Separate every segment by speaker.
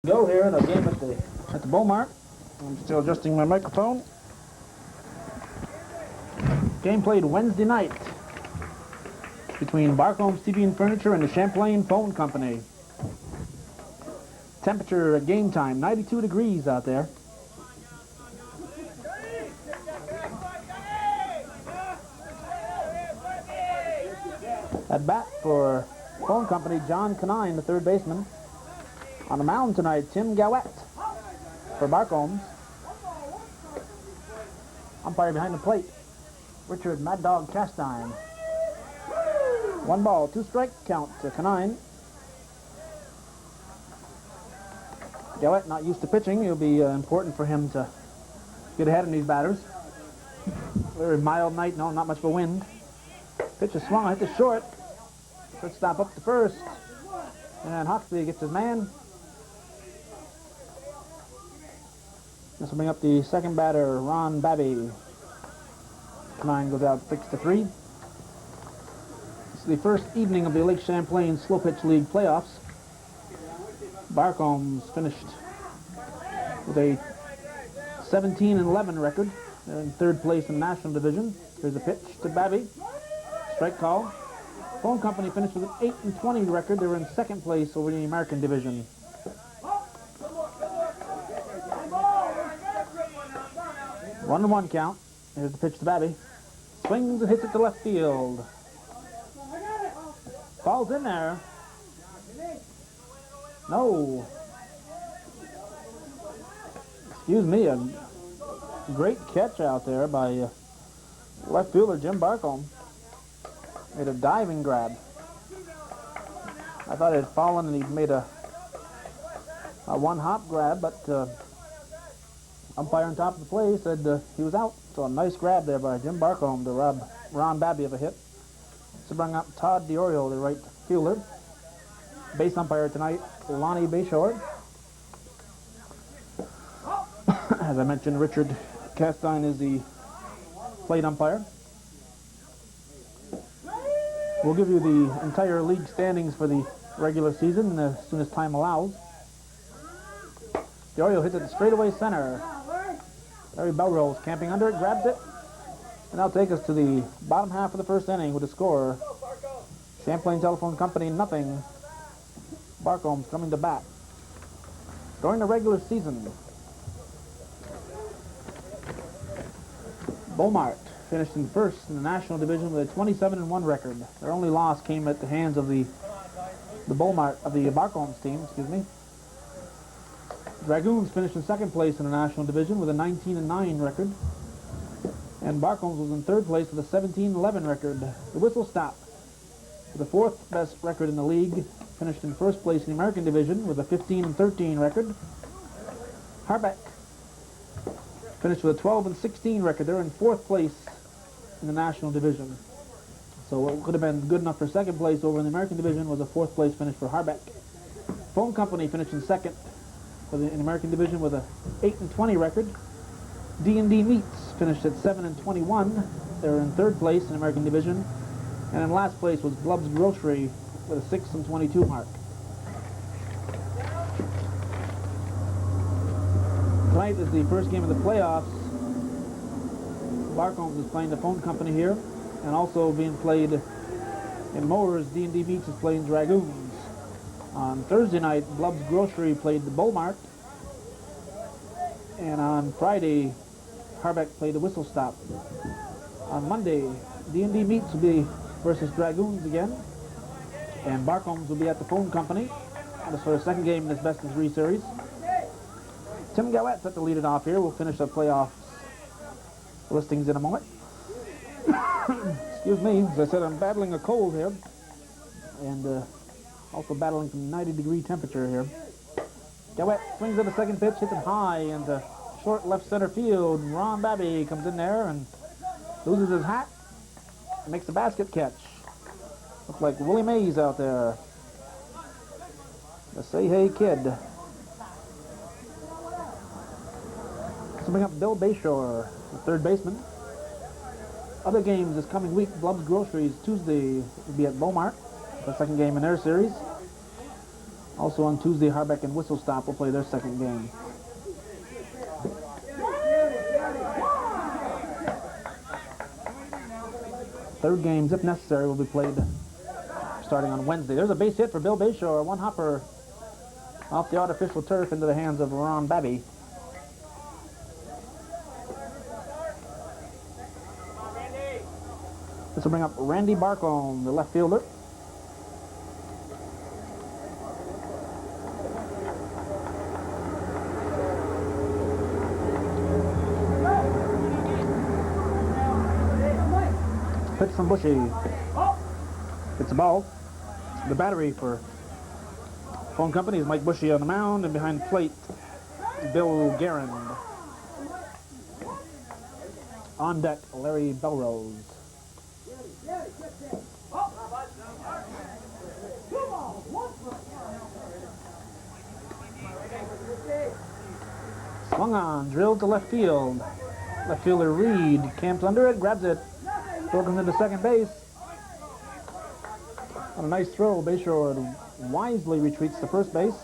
Speaker 1: Go here in a game at the Bowl Mart. I'm still adjusting my microphone. Game played Wednesday night between Barcomb's TV and Furniture and the Champlain Phone Company. Temperature at game time, 92 degrees out there. At bat for Phone Company, John Canine, the third baseman. On the mound tonight, Tim Gowett for Barcomb. Umpire behind the plate, Richard Mad Dog Castine. 1 ball, 2 strike count to Canine. Gowett not used to pitching. It'll be important for him to get ahead of these batters. Very mild night, no, not much of a wind. Pitch is swung, hit the short. Shortstop up to first. And Hawksby gets his man. This will bring up the second batter, Ron Babby. Canine goes out 6-3. It's the first evening of the Lake Champlain Slow Pitch League playoffs. Barcomb's finished with a 17-11 record. They're in third place in the National Division. Here's a pitch to Babby. Strike call. Phone Company finished with an 8-20 record. They were in second place over the American Division. 1-1 count. Here's the pitch to Babby. Swings and hits it to left field. Falls in there. No. Excuse me, a great catch out there by left fielder Jim Barcomb. Made a diving grab. I thought it had fallen and he made a one-hop grab, but umpire on top of the play said he was out. So a nice grab there by Jim Barcomb to rob Ron Babby of a hit. So bring up Todd DiOrio, the right fielder. Base umpire tonight, Lonnie Bayshore. As I mentioned, Richard Castine is the plate umpire. We'll give you the entire league standings for the regular season as soon as time allows. DiOrio hits it to straightaway center. Larry Belrose camping under it, grabs it, and that'll take us to the bottom half of the first inning with a score. Champlain Telephone Company, nothing. Barcomb's coming to bat. During the regular season, Bowl Mart finished in first in the National Division with a 27-1 record. Their only loss came at the hands of the Barcomb's team, excuse me. Dragoons finished in second place in the National Division with a 19-9 record. And Barcomb's was in third place with a 17-11 record. The Whistle Stop, the fourth best record in the league, finished in first place in the American Division with a 15-13 record. Harbeck finished with a 12-16 record. They're in fourth place in the National Division. So what could have been good enough for second place over in the American Division was a fourth place finish for Harbeck. Phone Company finished in second in the American Division with a 8-20 record. D&D Meats finished at 7-21. They were in third place in the American Division. And in last place was Glub's Grocery with a 6-22 mark. Tonight is the first game of the playoffs. Barcombs is playing the Phone Company here, and also being played in Mowers, D&D Meats is playing Dragoons. On Thursday night, Glub's Grocery played the Bowl Mart, and on Friday, Harbeck played the Whistle Stop. On Monday, D&D Meats will be versus Dragoons again, and Barcombs will be at the Phone Company. This for the second game in this best-of-3 series. Tim Gowett set to lead it off here. We'll finish the playoff listings in a moment. Excuse me, as I said, I'm battling a cold here, and also battling some 90-degree temperature here. Gowett swings at the second pitch, hits it high into short left center field. Ron Babby comes in there and loses his hat and makes a basket catch. Looks like Willie Mays out there. The Say Hey Kid. Let's bring up Bill Bayshore, the third baseman. Other games this coming week, Glub's Groceries Tuesday will be at Bowl Mart, the second game in their series. Also on Tuesday, Harbeck and Whistle Stop will play their second game. Third games, if necessary, will be played starting on Wednesday. There's a base hit for Bill Bayshore. One hopper off the artificial turf into the hands of Ron Babby. This will bring up Randy Barcomb, the left fielder. Pitch from Bushy. It's a ball. The battery for phone company is Mike Bushy on the mound, and behind the plate, Bill Guerin. On deck, Larry Belrose. Swung on, drilled to left field. Left fielder Reed camps under it, grabs it, throws into second base. On a nice throw, Bayshore wisely retreats to first base.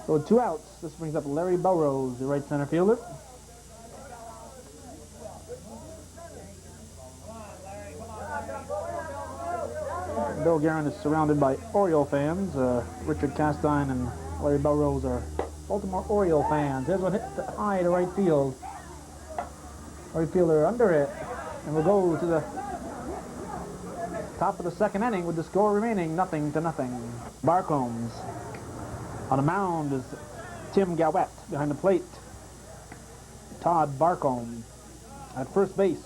Speaker 1: So with 2 outs, this brings up Larry Belrose, the right center fielder. Bill Guerin is surrounded by Oriole fans. Richard Castine and Larry Belrose are Baltimore Oriole fans. Here's one hit high to right field. Right fielder under it. And we'll go to the top of the second inning with the score remaining 0-0. Barcombs. On the mound is Tim Gowett. Behind the plate, Todd Barcomb. At first base,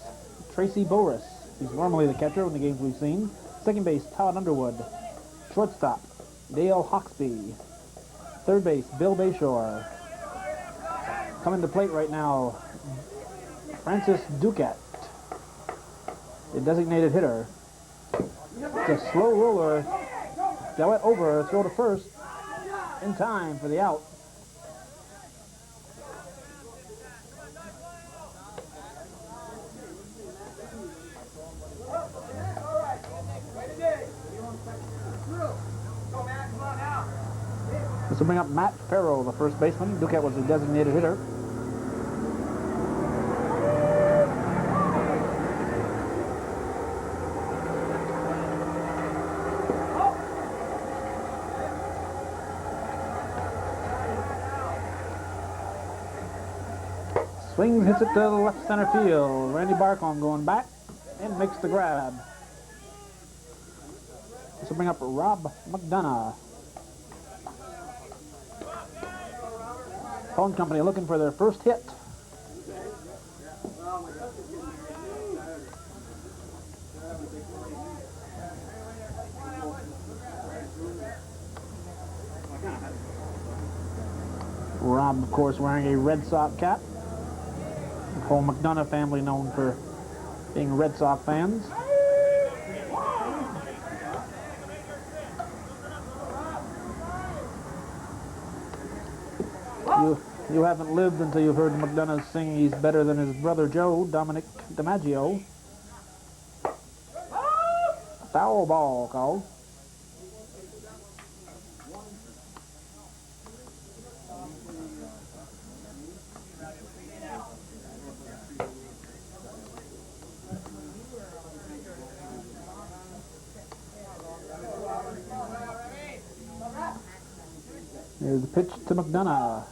Speaker 1: Tracy Boris. He's normally the catcher in the games we've seen. Second base, Todd Underwood. Shortstop, Dale Hawksby. Third base, Bill Bayshore. Coming to plate right now, Francis Duquette, the designated hitter. It's a slow roller. Gowett over, throw to first. In time for the out. This will bring up Matt Farrell, the first baseman. Duquette was the designated hitter. Swings, hits it to the left center field. Randy Barcomb going back and makes the grab. This will bring up Rob McDonough. Phone company looking for their first hit. Rob, of course, wearing a Red Sox cap. The whole McDonough family known for being Red Sox fans. You haven't lived until you've heard McDonough sing he's better than his brother Joe, Dominic DiMaggio. Foul ball called. Here's the pitch to McDonough.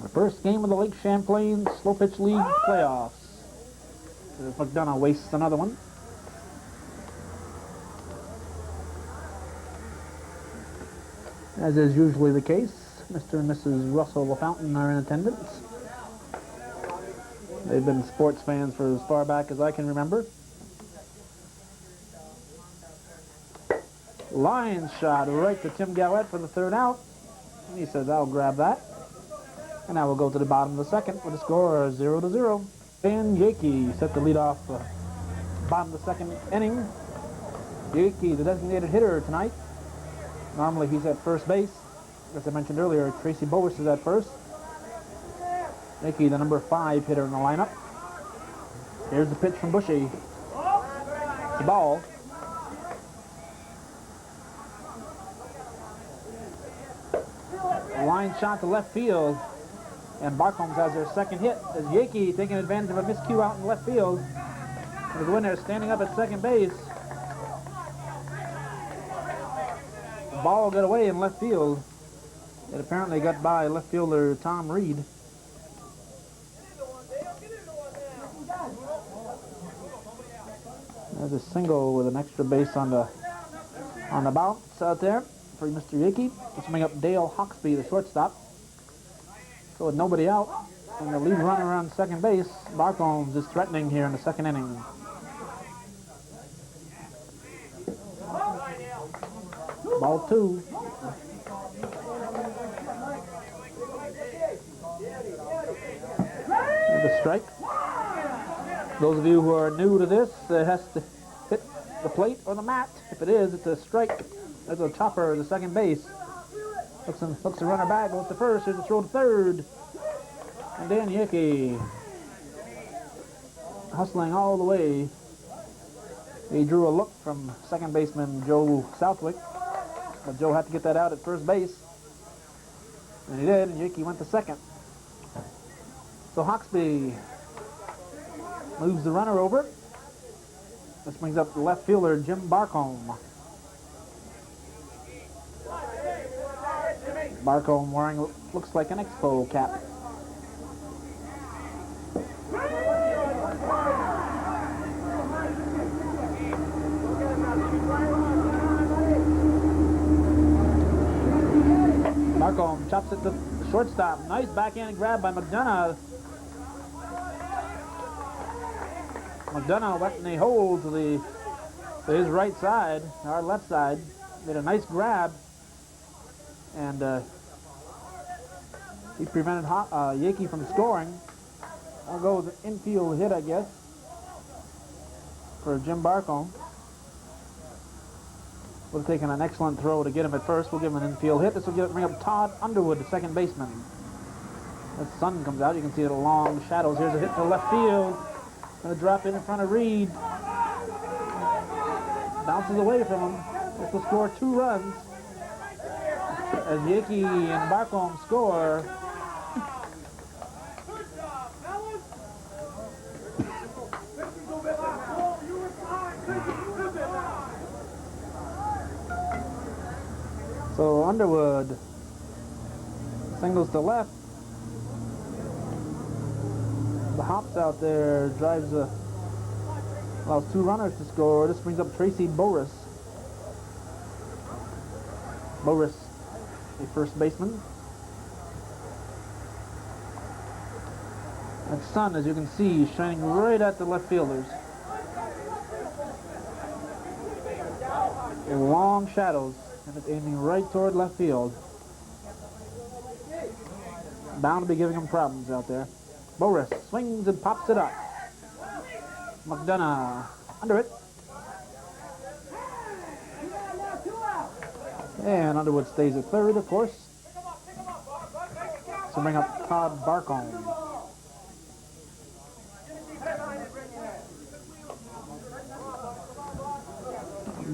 Speaker 1: The first game of the Lake Champlain Slow Pitch League playoffs. If McDonough wastes another one. As is usually the case, Mr. and Mrs. Russell LaFountain are in attendance. They've been sports fans for as far back as I can remember. Line shot right to Tim Gowett for the third out. And he says, I'll grab that. And now we'll go to the bottom of the second with a score of 0-0. Dan Yakey set the lead off bottom of the second inning. Yakey, the designated hitter tonight. Normally he's at first base. As I mentioned earlier, Tracy Bowish is at first. Yakey, the number 5 hitter in the lineup. Here's the pitch from Bushy. the ball. A line shot to left field. And Barcomb has their second hit as Yakey taking advantage of a miscue out in left field. They go in there standing up at second base. The ball got away in left field. It apparently got by left fielder Tom Reed. There's a single with an extra base on the bounce out there for Mr. Yakey. Let's bring up Dale Hawksby, the shortstop. So with nobody out and the lead runner on second base, Barcomb is threatening here in the second inning. Ball 2. The strike. Those of you who are new to this, it has to hit the plate or the mat. If it is, it's a strike. There's a chopper, the second base. Hooks the runner back, goes to first, here's a throw to third. And Dan Yakey hustling all the way. He drew a look from second baseman Joe Southwick. But Joe had to get that out at first base. And he did, and Yakey went to second. So Hawksby moves the runner over. This brings up the left fielder, Jim Barcomb. Barcomb wearing looks like an Expo cap. Barcomb chops it to shortstop. Nice backhand grab by McDonough. McDonough letting the hold to his right side, our left side. Made a nice grab. And he prevented Yakey from scoring. I'll go with an infield hit, I guess, for Jim Barcomb. Would have taken an excellent throw to get him at first. We'll give him an infield hit. This will bring up Todd Underwood, the second baseman. As the sun comes out, you can see the long shadows. Here's a hit to left field. Going to drop in front of Reed. Bounces away from him. This will score 2 runs. As Yakey and Barcomb score. So Underwood singles to left. The hops out there, allows 2 runners to score. This brings up Tracy Boris. Boris, a first baseman. That sun, as you can see, is shining right at the left fielders. In long shadows, and it's aiming right toward left field. Bound to be giving them problems out there. Boris swings and pops it up. McDonough under it. And Underwood stays at third, of course. So bring up Todd Barcomb.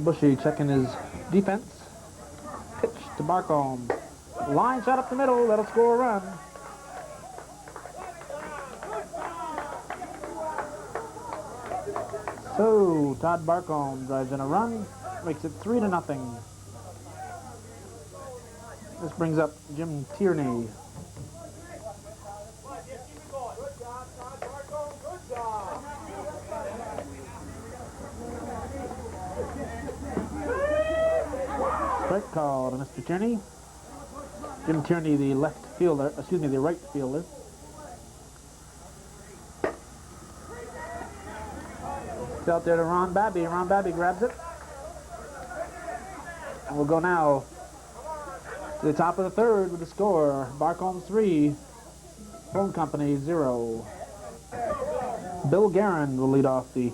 Speaker 1: Bushy checking his defense. Pitch to Barcomb. Line shot up the middle. That'll score a run. So Todd Barcomb drives in a run. Makes it 3-0. This brings up Jim Tierney. Strike call to Mr. Tierney. Jim Tierney, the the right fielder. It's out there to Ron Babby. Ron Babby grabs it. And we'll go now to the top of the third with the score. Barcomb 3, Phone Company 0. Bill Guerin will lead off the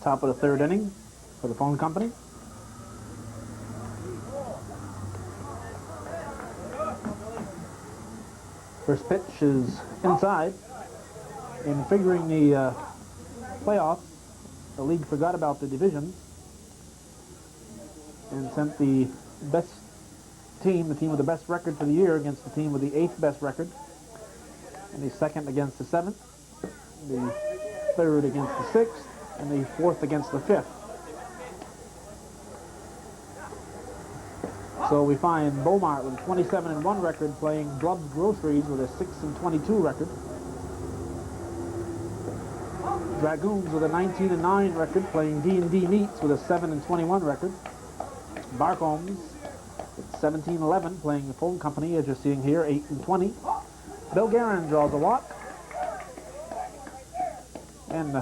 Speaker 1: top of the third inning for the Phone Company. First pitch is inside. In figuring the playoffs, the league forgot about the divisions and sent the best team, the team with the best record for the year, against the team with the 8th best record, and the 2nd against the 7th, the 3rd against the 6th, and the 4th against the 5th. So we find Bowl Mart with a 27-1 record playing Blub's Groceries with a 6-22 record. Dragoons with a 19-9 record playing D&D Meats with a 7-21 record. Barcombs with 17-11 playing the Phone Company, as you're seeing here, 8-20. Belgarin draws a walk. And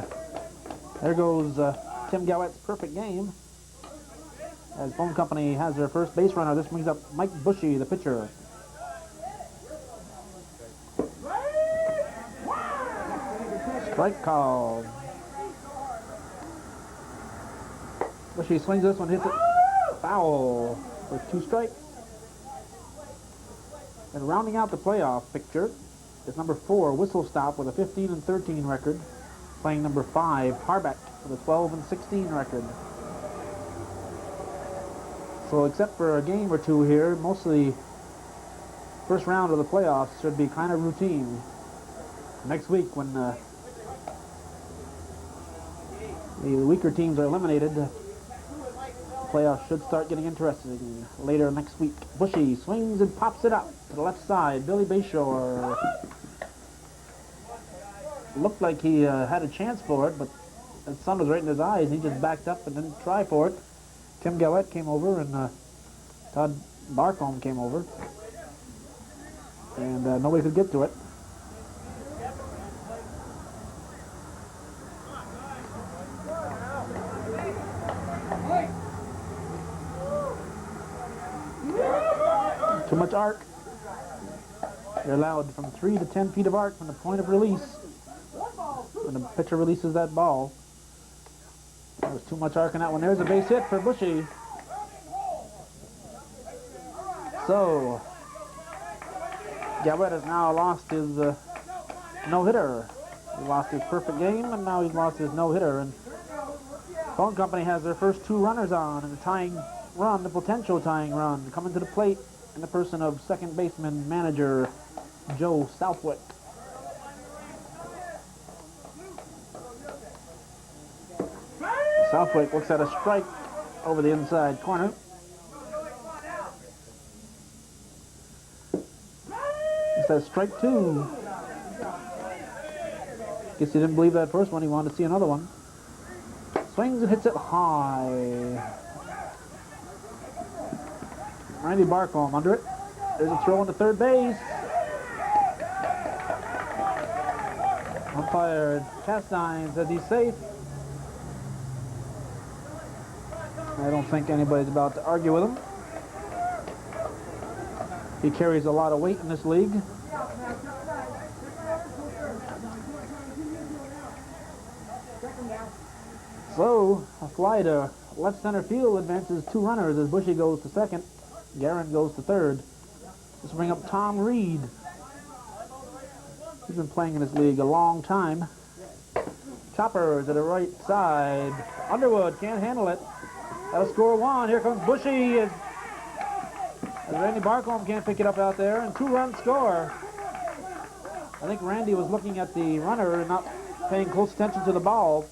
Speaker 1: there goes Tim Gowet's perfect game, as Phone Company has their first base runner. This brings up Mike Bushy, the pitcher. Strike call. Bushy swings this one, hits it foul for 2 strikes. And rounding out the playoff picture is number 4, Whistle Stop, with a 15-13 record, playing number 5, Harbeck, with a 12-16 record. So except for a game or two here, most of the first round of the playoffs should be kind of routine. Next week, when the weaker teams are eliminated, the playoffs should start getting interesting later next week. Bushy swings and pops it up to the left side. Billy Bayshore looked like he had a chance for it, but the sun was right in his eyes. He just backed up and didn't try for it. Tim Gowet came over, and Todd Barcomb came over, and nobody could get to it. Too much arc. You're allowed from 3 to 10 feet of arc from the point of release when the pitcher releases that ball. There was too much arc in that one. There's a base hit for Bushy. So, Gowet has now lost his no-hitter. He lost his perfect game, and now he's lost his no-hitter. And Phone Company has their first 2 runners on in the tying run, the potential tying run, coming to the plate in the person of second baseman manager Joe Southwick. Southwick looks at a strike over the inside corner. He says strike 2. Guess he didn't believe that first one. He wanted to see another one. Swings and hits it high. Randy Barcomb under it. There's a throw into third base. Umpire Chastain says he's safe. I don't think anybody's about to argue with him. He carries a lot of weight in this league. So, a fly to left center field advances 2 runners as Bushy goes to second. Guerin goes to third. This will bring up Tom Reed. He's been playing in this league a long time. Chopper to the right side. Underwood can't handle it. That'll score 1. Here comes Bushy. As Randy Barcomb can't pick it up out there. And 2-run score. I think Randy was looking at the runner and not paying close attention to the ball.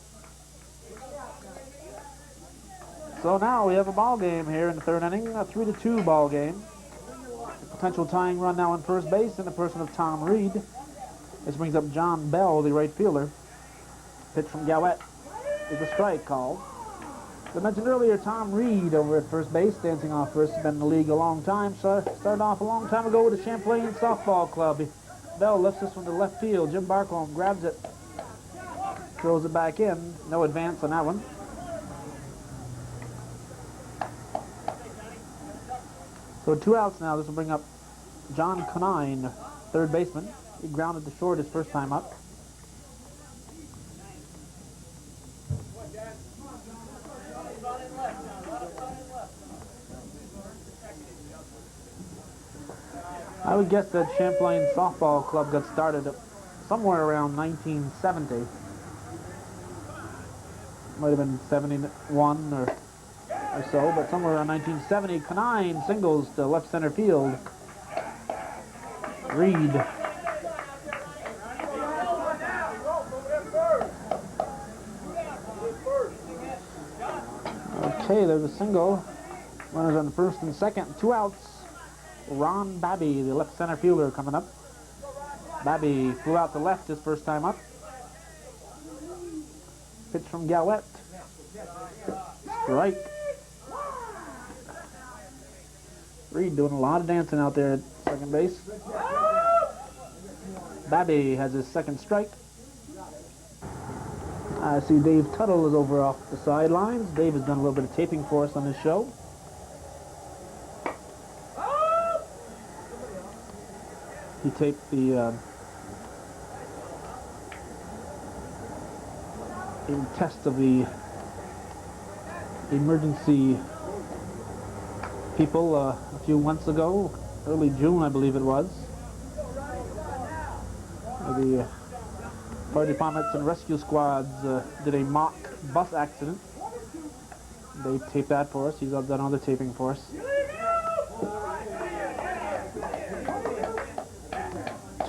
Speaker 1: So now we have a ball game here in the 3rd inning, a 3-2 ball game. A potential tying run now on first base in the person of Tom Reed. This brings up John Bell, the right fielder. Pitch from Gowet is a strike called. As I mentioned earlier, Tom Reed over at first base, dancing off first, has been in the league a long time. Started off a long time ago with the Champlain Softball Club. Bell lifts this one to left field. Jim Barcomb grabs it, throws it back in. No advance on that one. So 2 outs now. This will bring up John Conine, third baseman. He grounded to short his first time up. I would guess that Champlain Softball Club got started somewhere around 1970. Might have been 71 or so, but somewhere around 1970, Canine singles to left center field. Reed. Okay, there's a single. Runners on first and second, 2 outs. Ron Babby, the left center fielder, coming up. Babby flew out to left his first time up. Pitch from Galette. Strike. Reed doing a lot of dancing out there at second base. Babby has his second strike. I see Dave Tuttle is over off the sidelines. Dave has done a little bit of taping for us on this show. He taped the test of the emergency people a few months ago, early June I believe it was. The fire departments and rescue squads did a mock bus accident. They taped that for us. He's done other taping for us.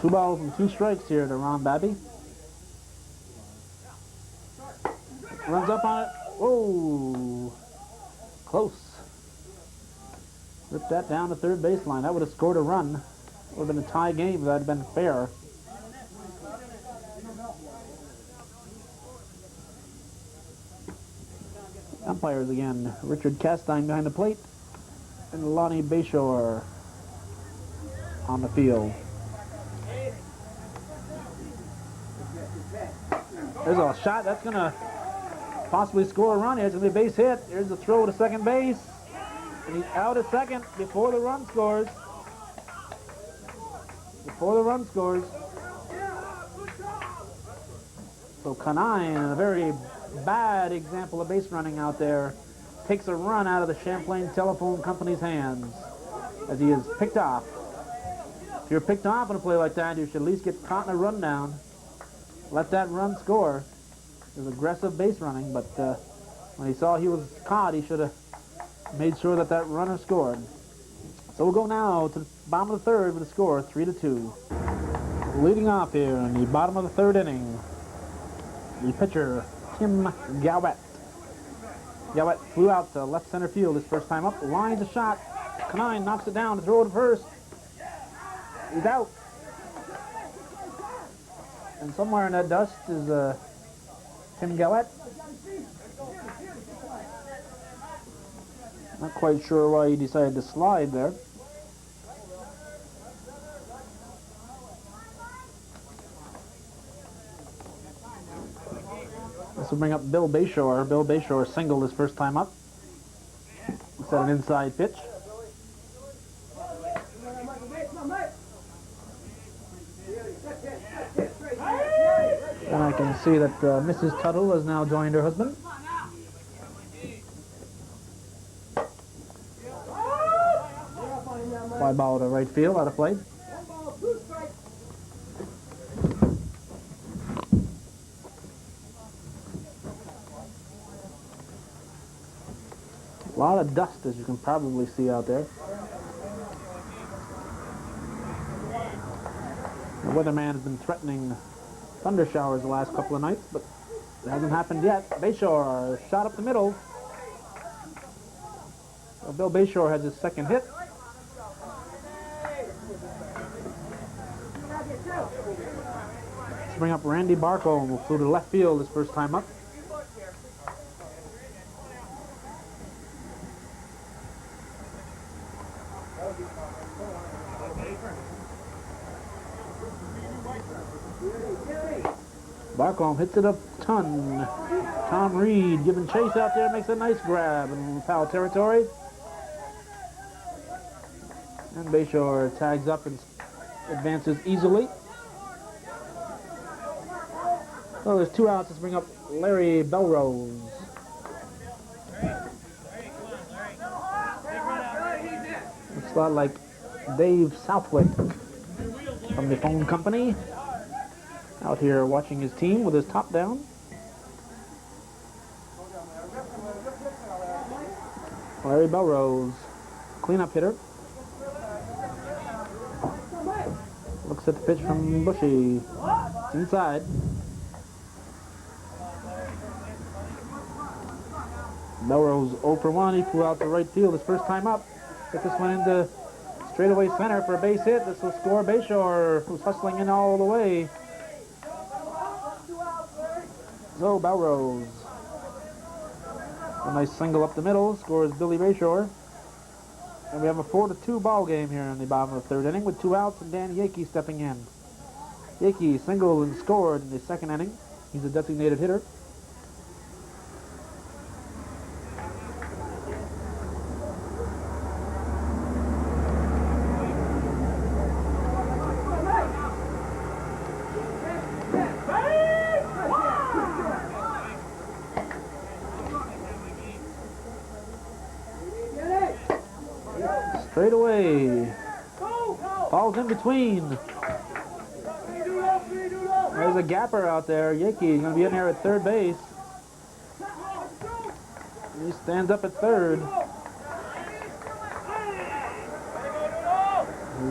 Speaker 1: 2 balls and 2 strikes here to Ron Babby. Runs up on it. Whoa! Close. Ripped that down to third baseline. That would have scored a run. Would have been a tie game if that had been fair. Umpires again. Richard Castine behind the plate. And Lonnie Bayshore on the field. There's a shot that's going to possibly score a run here. It's going to be a base hit. Here's the throw to second base. And he's out at second before the run scores. Before the run scores. So Canine, a very bad example of base running out there, takes a run out of the Champlain Telephone Company's hands as he is picked off. If you're picked off in a play like that, you should at least get caught in a rundown. Let that run score. It was aggressive base running, but when he saw he was caught, he should have made sure that that runner scored. So we'll go now to the bottom of the third with a score 3-2. Leading off here in the bottom of the third inning, the pitcher, Tim Galette. Galette flew out to left center field his first time up, lines a shot. Canine knocks it down to throw it to first. He's out. And somewhere in that dust is Tim Galette. Not quite sure why he decided to slide there. This will bring up Bill Bayshore. Bill Bayshore singled his first time up. It's an inside pitch. And I can see that Mrs. Tuttle has now joined her husband. Fly ball to right field, out of play. A lot of dust, as you can probably see out there. The weatherman has been threatening thunder showers the last couple of nights, but it hasn't happened yet. Bayshore shot up the middle. Well, Bill Bayshore has his second hit. Let's bring up Randy Barcomb, who flew to left field his first time up. Barcomb hits it a ton. Tom Reed giving chase out there, makes a nice grab in foul territory. And Bayshore tags up and advances easily. So there's 2 outs. Let's bring up Larry Belrose. Looks a lot like Dave Southwick from the phone company. Out here watching his team with his top down. Larry Belrose, cleanup hitter. Looks at the pitch from Bushy. It's inside. Belrose 0 for 1. He flew out to right field his first time up. Get this one into straightaway center for a base hit. This will score Bayshore, who's hustling in all the way. So Belrose. A nice single up the middle, scores Billy Bayshore. And we have a 4-2 ball game here in the bottom of the third inning with 2 outs and Dan Yakey stepping in. Yakey singled and scored in the second inning. He's a designated hitter. Straight away. Ball's in between. There's a gapper out there. Yakey is going to be in there at third base. He stands up at third.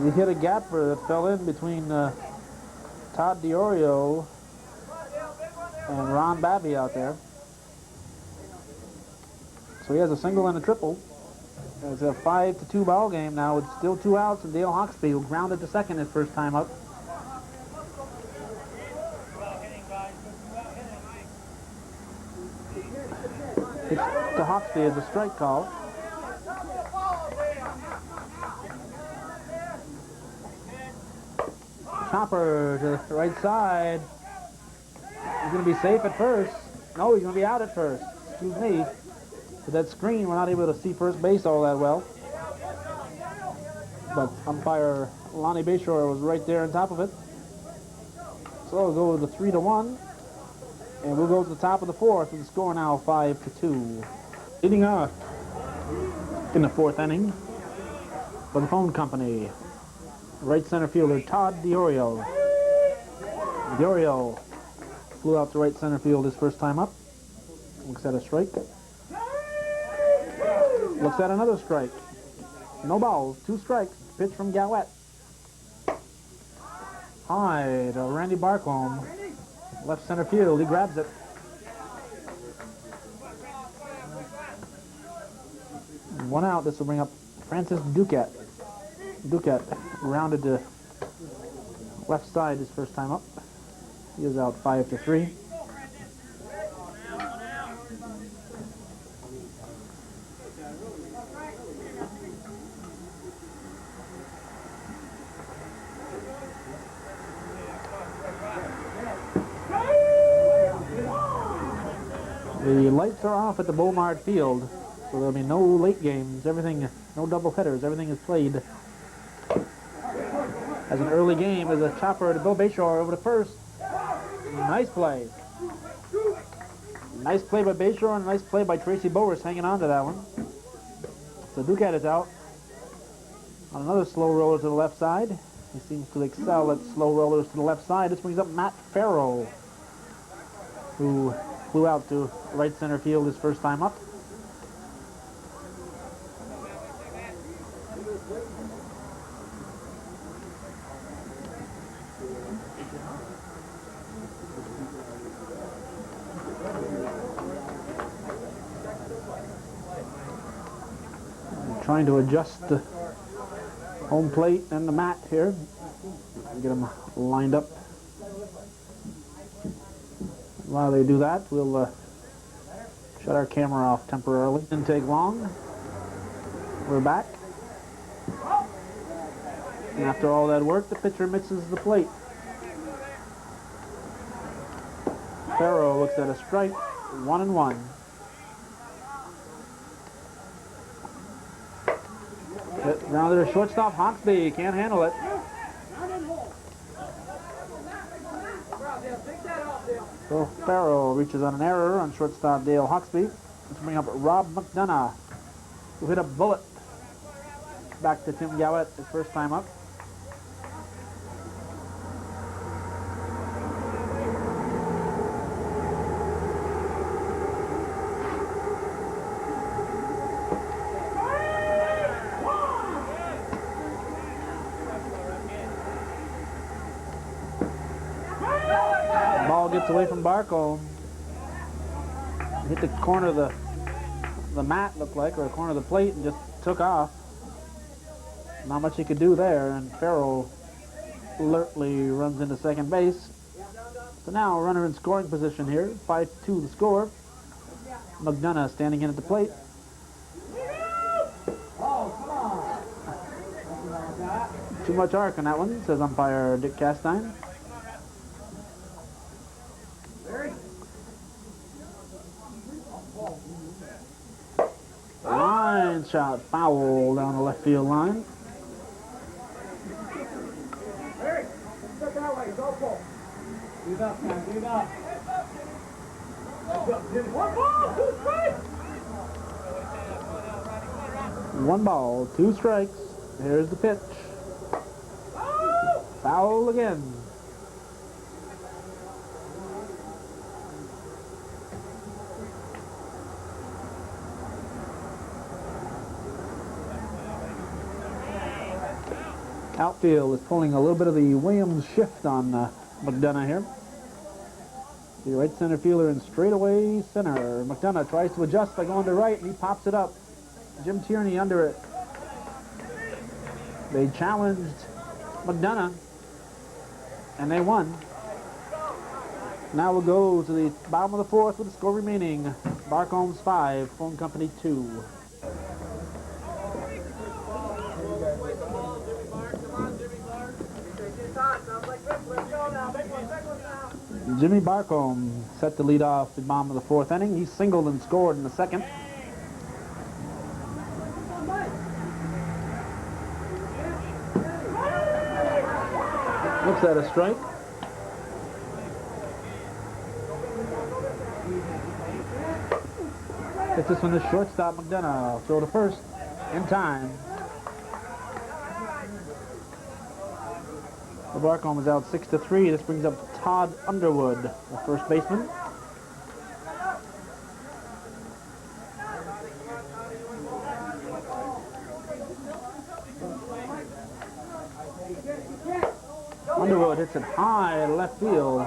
Speaker 1: He hit a gapper that fell in between Todd DiOrio and Ron Babby out there. So he has a single and a triple. It's a 5-2 ball game now with still 2 outs, and Dale Hawksby, who grounded to second his first time up. Pitch to Hawksby is a strike call. Chopper to the right side. He's going to be safe at first. No, he's going to be out at first. Excuse me. With that screen, we're not able to see first base all that well. But umpire Lonnie Bayshore was right there on top of it. So we'll go to 3-1. And we'll go to the top of the fourth with the score now 5-2. Leading off in the fourth inning for the phone company, right center fielder Todd DiOrio. DiOrio flew out to right center field his first time up. Looks at a strike. Looks at another strike. No balls, 2 strikes. Pitch from Gowett. High to Randy Barcomb. Left center field, he grabs it. One out, this will bring up Francis Duquette. Duquette rounded to left side his first time up. He is out 5-3. The lights are off at the Bowl Mart field, so there'll be no late games. Everything, no double headers. Everything is played as an early game. As a chopper to Bill Bayshore over to first. Nice play. Nice play by Bayshore and a nice play by Tracy Bowers hanging on to that one. So Duquette is out on another slow roller to the left side. He seems to excel at slow rollers to the left side. This brings up Matt Farrell, who flew out to right center field his first time up. Trying to adjust the home plate and the mat here. Get them lined up. While they do that, we'll shut our camera off temporarily. Didn't take long. We're back. And after all that work, the pitcher misses the plate. Farrow looks at a strike, 1-1. Grounded to shortstop, Hawksby can't handle it. So Farrell reaches on an error on shortstop Dale Hawksby. Let's bring up Rob McDonough, who hit a bullet back to Tim Gowett his first time up. gets away from Barcomb. Hit the corner of the mat, looked like, or the corner of the plate, and just took off. Not much he could do there, and Farrell alertly runs into second base. So now a runner in scoring position here, 5-2 the score. McDonough standing in at the plate. Too much arc on that one, says umpire Dick Castine. Line shot, foul down the left field line. One ball, two strikes. Here's the pitch. Foul again. Outfield is pulling a little bit of the Williams shift on McDonough here. The right center fielder in straightaway center. McDonough tries to adjust by going to right, and he pops it up. Jim Tierney under it. They challenged McDonough, and they won. Now we'll go to the bottom of the fourth with the score remaining. Barcomb's 5, Phone Company 2. Jimmy Barcomb set to lead off the bottom of the fourth inning. He singled and scored in the second. Looks at a strike. Gets this one to shortstop McDonough. Throw to first in time. The Barcomb is out 6-3. This brings up Todd Underwood, the first baseman. Underwood hits it high at left field.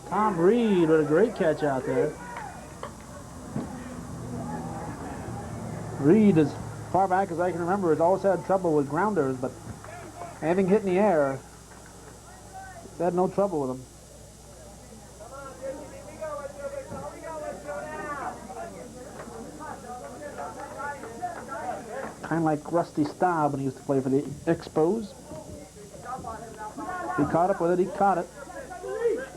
Speaker 1: Tom Reed with a great catch out there. Reed, as far back as I can remember, has always had trouble with grounders, but anything hit in the air, he's had no trouble with them. Kind of like Rusty Staub when he used to play for the Expos. If he caught up with it, he caught it.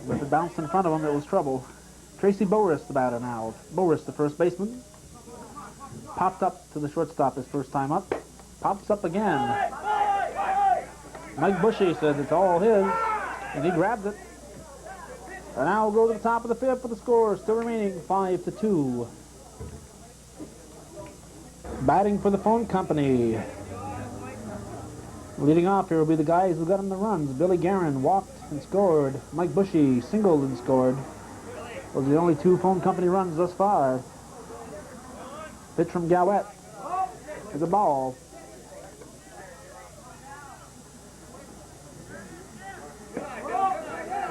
Speaker 1: But if it bounced in front of him, it was trouble. Tracy Boris, the batter now. Boris, the first baseman. Popped up to the shortstop his first time up. Pops up again. Mike Bushy says it's all his, and he grabs it. And now we'll go to the top of the fifth for the score, still remaining 5-2. Batting for the Phone Company. Leading off here will be the guys who got him the runs. Billy Guerin walked and scored. Mike Bushy singled and scored. Those are the only two Phone Company runs thus far. Pitch from Gowett. There's a ball.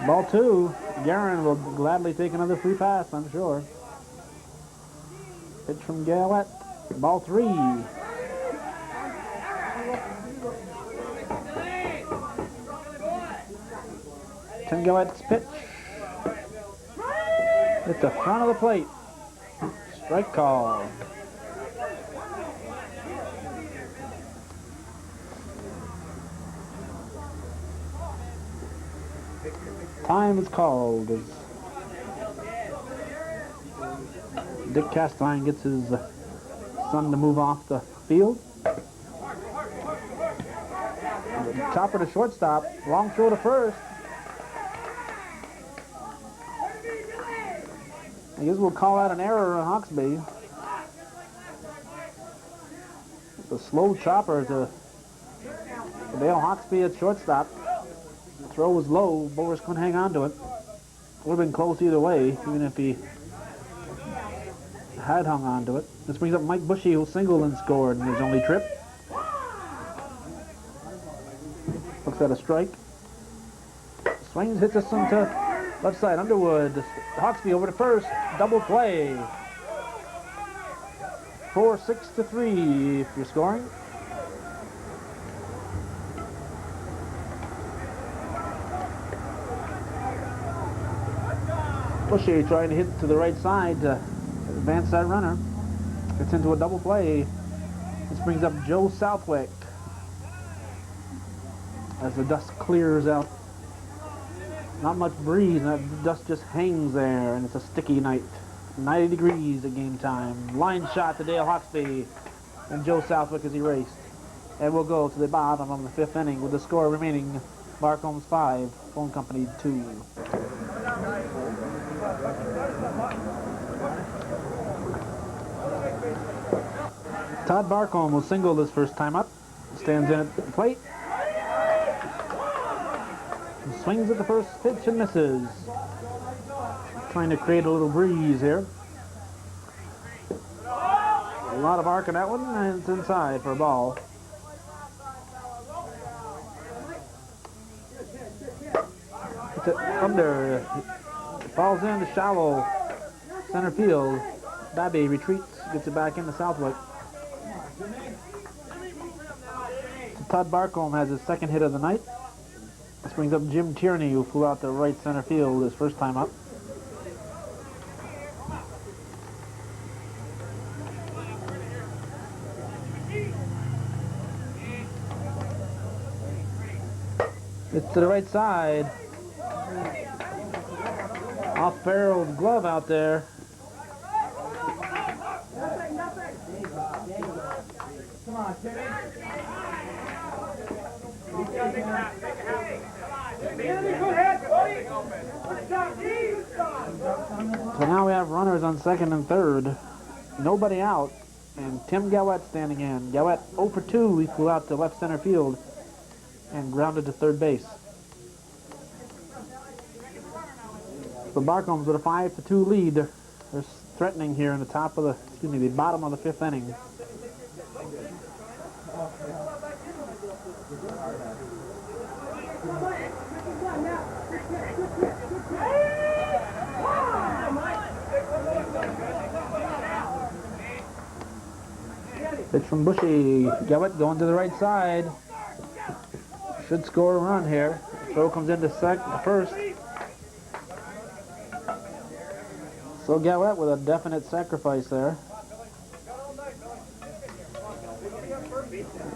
Speaker 1: Ball 2. Guerin will gladly take another free pass, I'm sure. Pitch from Gowett. Ball 3. Tim Gowett's pitch. Hit the front of the plate. Strike call. Time is called as Dick Castine gets his son to move off the field. Chopper to shortstop. Long throw to first. I guess we'll call that an error on Hawksby. It's a slow chopper to Dale Hawksby at shortstop. The throw was low. Boris couldn't hang on to it. Would have been close either way, even if he had hung on to it. This brings up Mike Bushy, who singled and scored in his only trip. Looks at a strike. Swings, hits us into Left side, Underwood. Hawksby over to first. Double play. 4-6-3 if you're scoring. Bushy trying to hit to the right side to advance that runner. Gets into a double play. This brings up Joe Southwick as the dust clears out. Not much breeze, and that dust just hangs there, and it's a sticky night. 90 degrees at game time. Line shot to Dale Hawksby, and Joe Southwick is erased. And we'll go to the bottom of the fifth inning with the score remaining: Barcomb's 5, Phone Company 2. Todd Barcomb will single this first time up. Stands in at the plate. Swings at the first pitch and misses. Trying to create a little breeze here. A lot of arc in that one, and it's inside for a ball. It's under. It falls into shallow center field. Babby retreats, gets it back into Southwick. Todd Barcomb has his second hit of the night. This brings up Jim Tierney, who flew out to right center field his first time up. It's to the right side. Off Farrell's glove out there. Come on, Timmy. So now we have runners on second and third. Nobody out. And Tim Gowett standing in. Gowett 0 for 2. He flew out to left center field and grounded to third base. The Barcombs with a 5-2 lead. They're threatening here in the the bottom of the fifth inning. Pitch from Bushy. Gowett going to the right side. Should score a run here. Throw comes into first. So Gowett with a definite sacrifice there.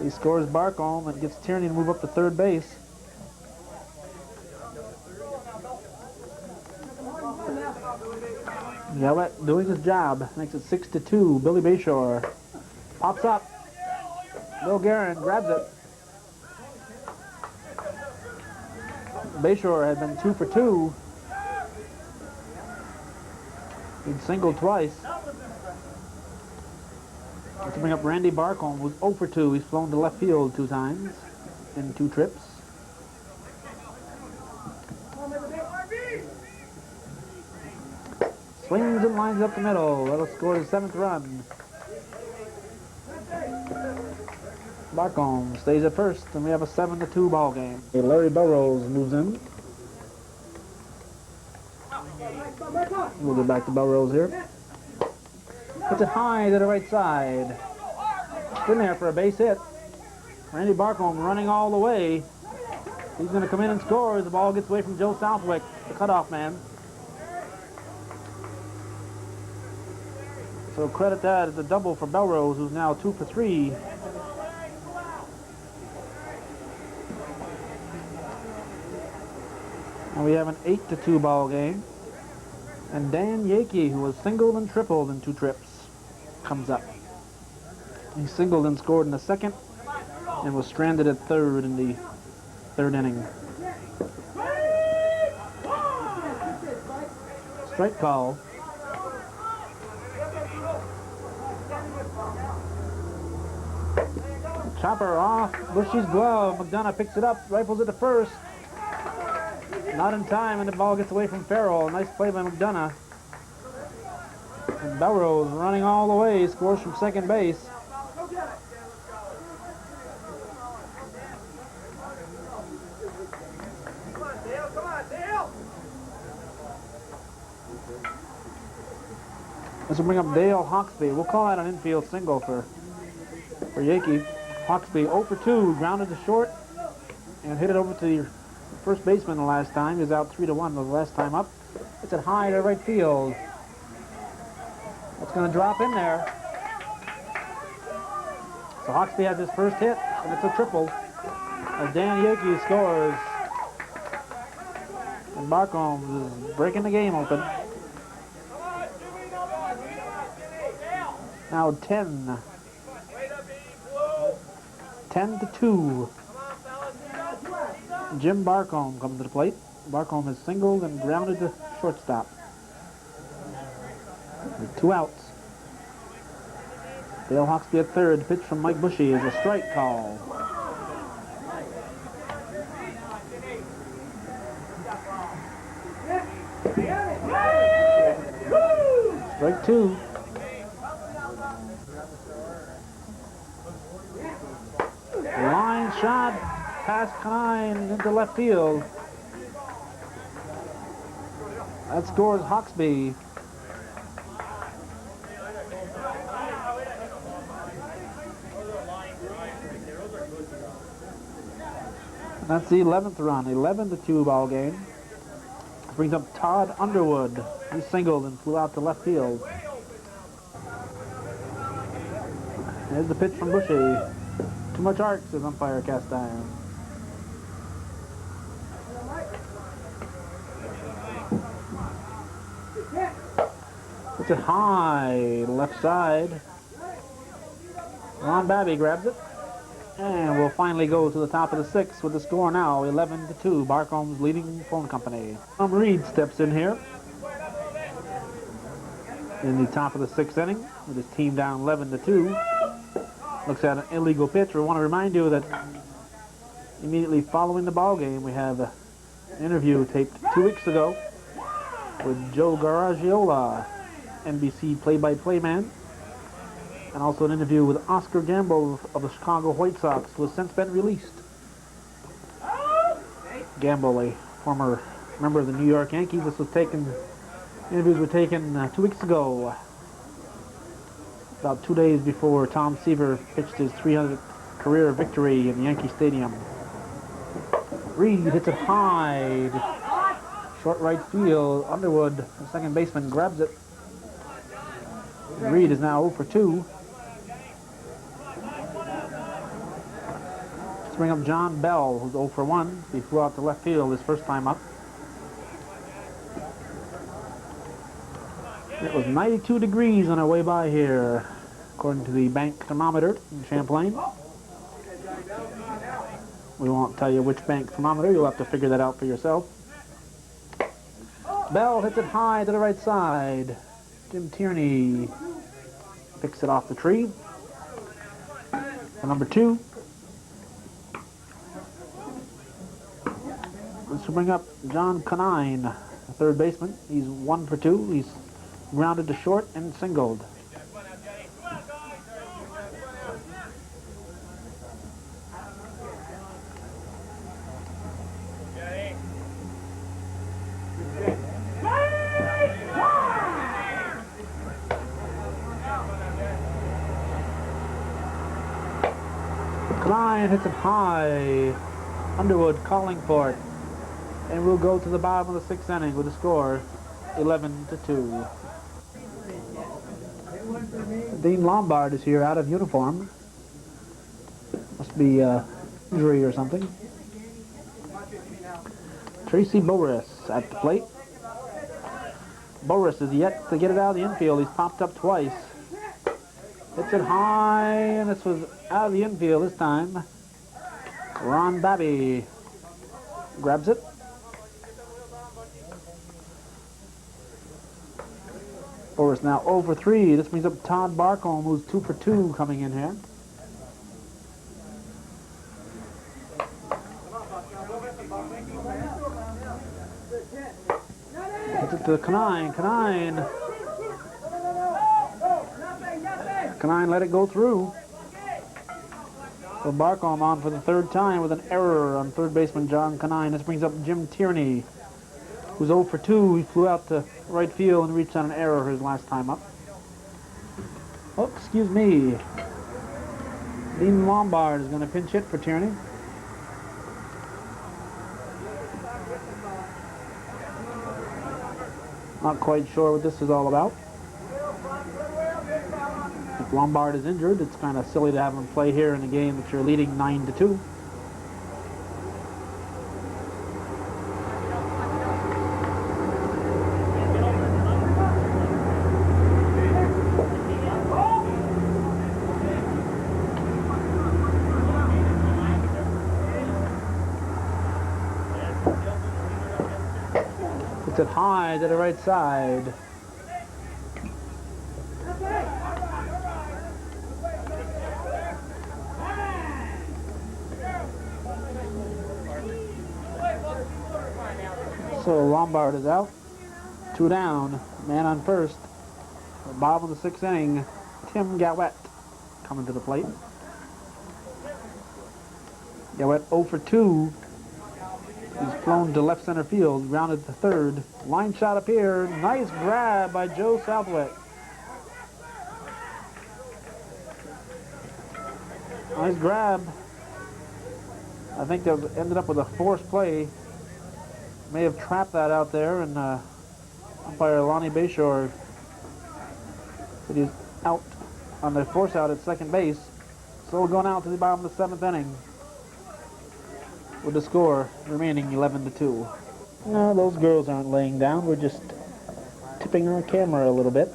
Speaker 1: He scores Barcomb and gets Tierney to move up to third base. Gowett doing his job. Makes it 6-2. Billy Bayshore pops up. Bill Guerin grabs it. Bayshore had been 2 for 2. He'd singled twice. To bring up Randy Barcomb, who's 0 for 2. He's flown to left field 2 times in 2 trips. Swings and lines up the middle. That'll score his 7th run. Barcomb stays at first, and we have a 7-2 ball game. Larry Belrose moves in. We'll get back to Belrose here. Puts it high to the right side. It's in there for a base hit. Randy Barcomb running all the way. He's going to come in and score as the ball gets away from Joe Southwick, the cutoff man. So credit that as a double for Belrose, who's now 2 for 3. And we have an 8-2 ball game. And Dan Yakey, who was singled and tripled in 2 trips, comes up. He singled and scored in the second and was stranded at third in the 3rd inning. Strike call. Chopper off Bushy's glove. McDonough picks it up, rifles it to first. Not in time, and the ball gets away from Farrell. Nice play by McDonough. And Belrose running all the way, scores from second base. This will bring up Dale Hawksby. We'll call that an infield single for Yankee. Hawksby 0 for 2, grounded to short, and hit it over to the first baseman the last time. He was out 3-1 the last time up. It's at high to right field. It's going to drop in there. So Hawksby has his first hit, and it's a triple. As Dan Yankee scores. And Barcomb is breaking the game open. Now 10 to 2. Jim Barcomb comes to the plate. Barcomb is singled and grounded to shortstop. With 2 outs. Dale Hawksby at third. Pitch from Mike Bushy is a strike call. Strike 2. Line shot past Canine into left field. That scores Hawksby. That's the 11th run, 11-2 ball game. Brings up Todd Underwood. He singled and flew out to left field. There's the pitch from Bushy. Too much arc, says umpire Cast Iron. It's a high left side. Ron Babby grabs it. And we'll finally go to the top of the 6th with the score now 11-2. Barcomb's leading phone company. Tom Reed steps in here in the top of the 6th inning with his team down 11-2. Looks at an illegal pitch. We want to remind you that immediately following the ball game, we have an interview taped 2 weeks ago with Joe Garagiola, NBC play-by-play man, and also an interview with Oscar Gamble of the Chicago White Sox, who has since been released. Gamble, a former member of the New York Yankees. Interviews were taken 2 weeks ago, about 2 days before Tom Seaver pitched his 300th career victory in Yankee Stadium. Reed hits it high, short right field. Underwood, the second baseman, grabs it. Reed is now 0 for 2. Let's bring up John Bell, who's 0 for 1. He flew out to left field his first time up. It was 92 degrees on our way by here, according to the bank thermometer in Champlain. We won't tell you which bank thermometer. You'll have to figure that out for yourself. Bell hits it high to the right side. Jim Tierney picks it off the tree. For number 2. Let's bring up John Canine, the third baseman. He's 1 for 2. He's grounded to short and singled. Canine hits it high. Underwood calling for it. And we'll go to the bottom of the 6th inning with a score 11-2. Dean Lombard is here out of uniform. Must be injury or something. Tracy Boris at the plate. Boris is yet to get it out of the infield. He's popped up twice. Hits it high, and this was out of the infield this time. Ron Babby grabs it. Boris now 0 for 3. This brings up Todd Barcomb, who's 2 for 2 coming in here. Hits it to Canine. Canine let it go through. So Barcomb on for the 3rd time with an error on third baseman John Canine. This brings up Jim Tierney, who's 0 for 2. He flew out to right field and reached on an error his last time up. Oh, excuse me. Dean Lombard is going to pinch hit for Tierney. Not quite sure what this is all about. If Lombard is injured, it's kind of silly to have him play here in a game that you're leading 9-2. It's it high to the right side. So Lombard is out. 2 down. Man on first. Bottom of the 6th inning, Tim Gowett coming to the plate. Gowett 0 for 2. He's flown to left center field, grounded to third. Line shot up here. Nice grab by Joe Southwick. Nice grab. I think they ended up with a forced play. May have trapped that out there, and umpire Lonnie Bayshore said he's out on the force out at second base. So we're going out to the bottom of the 7th inning with the score remaining 11-2. No, those girls aren't laying down. We're just tipping our camera a little bit.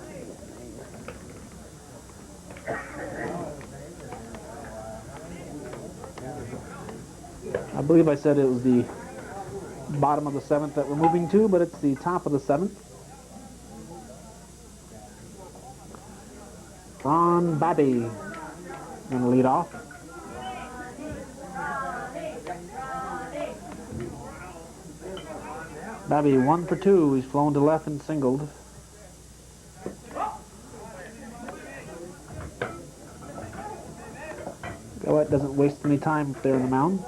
Speaker 1: I believe I said it was the bottom of the 7th that we're moving to, but it's the top of the 7th. Ron Babby going to lead off. Babby 1 for 2. He's flown to left and singled. Gowett doesn't waste any time up there in the mound.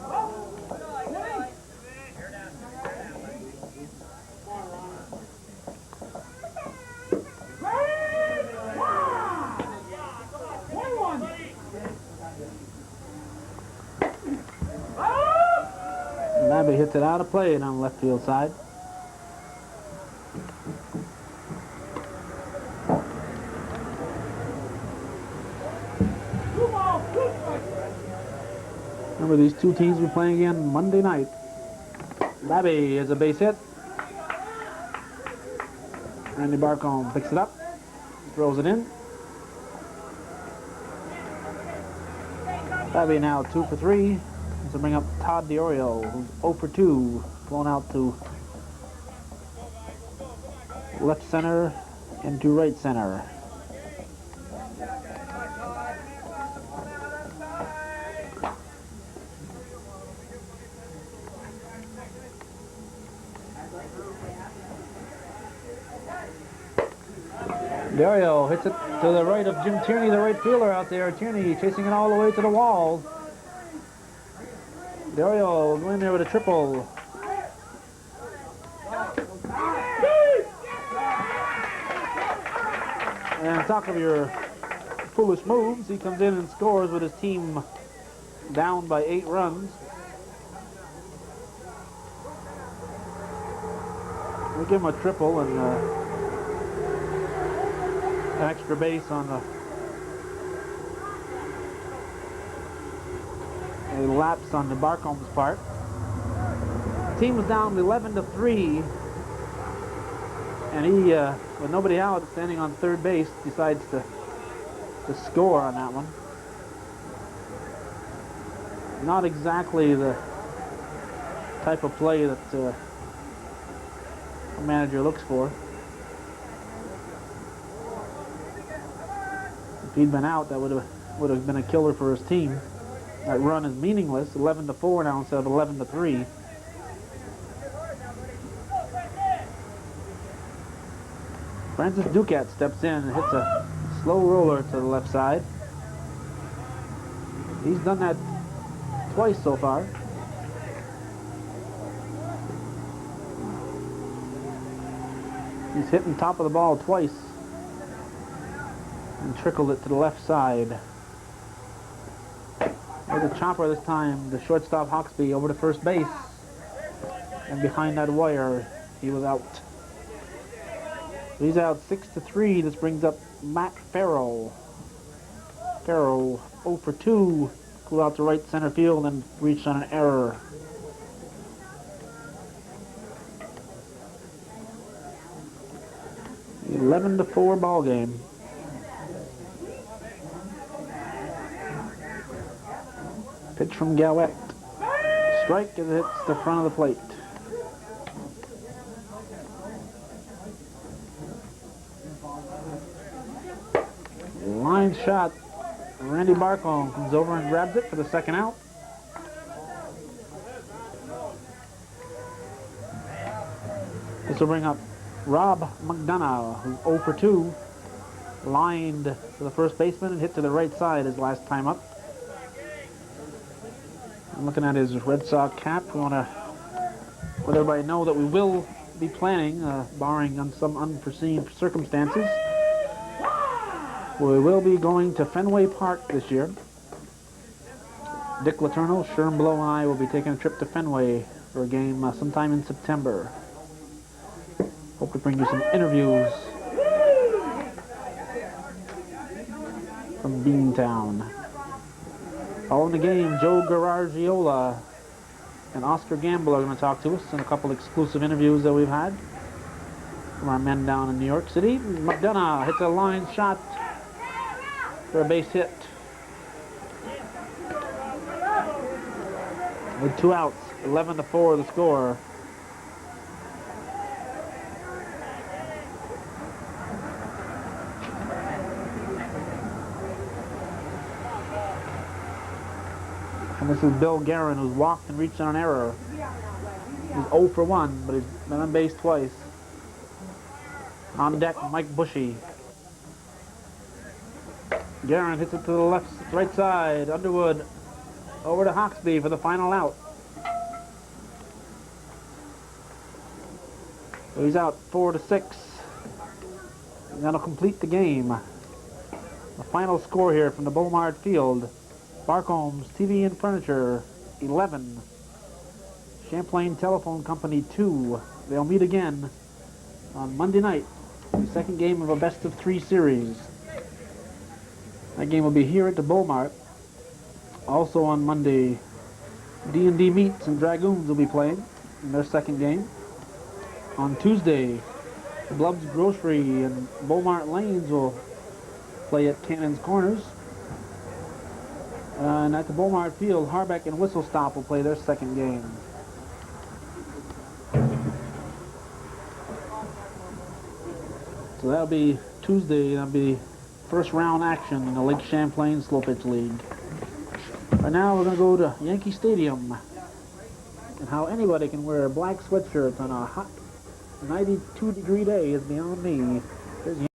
Speaker 1: Babby hits it out of play on the left field side. Remember, these two teams will be playing again Monday night. Babby is a base hit. Randy Barcomb picks it up, throws it in. Babby now 2 for 3. To bring up Todd DiOrio, who's 0 for 2, flown out to left center and to right center. DiOrio hits it to the right of Jim Tierney, the right fielder out there. Tierney chasing it all the way to the wall. DiOrio going there with a triple. And talk of your foolish moves, he comes in and scores with his team down by 8 runs. We give him a triple and an extra base on a lapse on the Barcomb's part. The team was down 11-3, and he, with nobody out, standing on third base, decides to score on that one. Not exactly the type of play that a manager looks for. If he'd been out, that would have been a killer for his team. That run is meaningless. 11-4 now instead of 11-3. Francis Ducat steps in and hits a slow roller to the left side. He's done that twice so far. He's hitting top of the ball twice and trickled it to the left side. There's a chopper this time, the shortstop Hawksby over to first base. And behind that wire, he was out. He's out 6-3. This brings up Matt Farrell. Farrell 0 for 2. Flew out to right center field and reached on an error. The 11-4 ball game. Pitch from Gowett. Strike as it hits the front of the plate. Line shot. Randy Barcomb comes over and grabs it for the second out. This will bring up Rob McDonough, who's 0 for 2. Lined to the first baseman and hit to the right side his last time up. I'm looking at his Red Sox cap. We want to let everybody know that we will be planning, barring some unforeseen circumstances, we will be going to Fenway Park this year. Dick Letourneau, Sherm Blow, and I will be taking a trip to Fenway for a game sometime in September. Hope to bring you some interviews from Beantown. Following the game, Joe Garagiola and Oscar Gamble are going to talk to us in a couple exclusive interviews that we've had from our men down in New York City. McDonough hits a line shot for a base hit. With 2 outs, 11-4 the score. And this is Bill Guerin, who's walked and reached on an error. He's 0 for 1, but he's been on base twice. On deck, Mike Bushy. Guerin hits it to the right side. Underwood over to Hawksby for the final out. So he's out 4-6. And that'll complete the game. The final score here from the Bowl Mart field. Barcomb's TV and Furniture 11. Champlain Telephone Company 2. They'll meet again on Monday night. The second game of a best-of-3 series. That game will be here at the Bowl Mart. Also on Monday, D&D Meats and Dragoons will be playing in their second game. On Tuesday, Blub's Grocery and Bowl Mart Lanes will play at Cannon's Corners. And at the Bowl Mart field, Harbeck and Whistle Stop will play their second game. So that'll be Tuesday. That'll be first round action in the Lake Champlain Slow Pitch League. Right now we're going to go to Yankee Stadium. And how anybody can wear a black sweatshirt on a hot 92-degree day is beyond me. There's